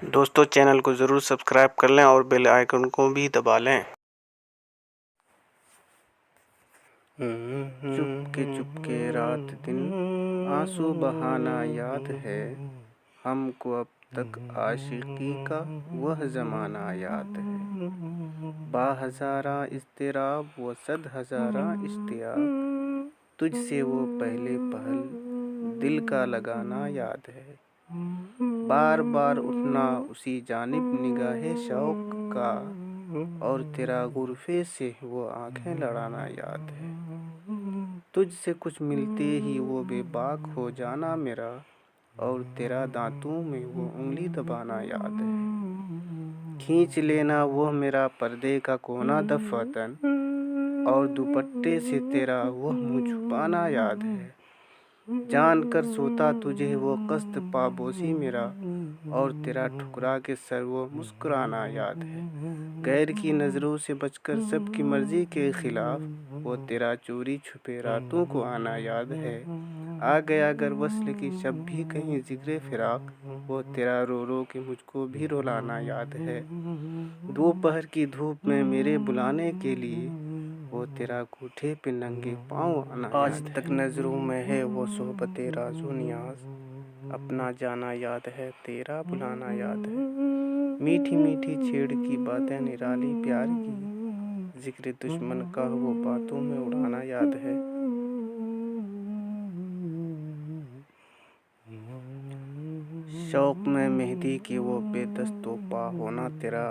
دوستو چینل کو ضرور سبسکرائب کر لیں اور بیل آئیکن کو بھی دبا لیں۔ چپ کے رات دن آنسو بہانا یاد ہے، ہم کو اب تک عاشقی کا وہ زمانہ یاد ہے۔ با ہزارہ اضطراب و صد ہزارہ اشتیاق، تجھ سے وہ پہلے پہل دل کا لگانا یاد ہے۔ بار بار اٹھنا اسی جانب نگاہ شوق کا، اور تیرا غرفے سے وہ آنکھیں لڑانا یاد ہے۔ تجھ سے کچھ ملتے ہی وہ بے باک ہو جانا میرا، اور تیرا دانتوں میں وہ انگلی دبانا یاد ہے۔ کھینچ لینا وہ میرا پردے کا کونا دفاتر، اور دوپٹے سے تیرا وہ منہ چھپانا یاد ہے۔ جان کر سوتا تجھے وہ قصد پابوسی میرا، اور تیرا ٹھکرا کے سر وہ مسکرانا یاد ہے۔ غیر کی نظروں سے بچ کر سب کی مرضی کے خلاف، وہ تیرا چوری چھپے راتوں کو آنا یاد ہے۔ آ گیا اگر وصل کی شب بھی کہیں ذکر فراق، وہ تیرا رو رو کے مجھ کو بھی رلانا یاد ہے۔ دوپہر کی دھوپ میں میرے بلانے کے لیے، وہ تیرا کوٹھے پہ ننگے پاؤں آنا یاد ہے۔ آج تک نظروں میں ہے وہ صحبت راز و نیاز، اپنا جانا یاد ہے، تیرا بلانا یاد ہے۔ میٹھی میٹھی چھیڑ کی باتیں نرالی پیار کی، ذکر دشمن کا وہ باتوں میں اڑانا یاد ہے۔ شوق میں مہندی کی وہ بے دست و پا ہونا تیرا،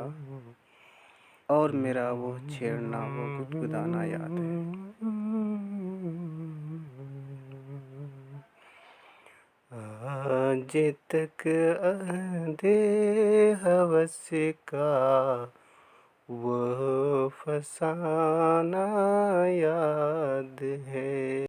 اور میرا وہ چھیڑنا وہ گدگدانا یاد ہے۔ آج تک عہد ہوس کا وہ فسانہ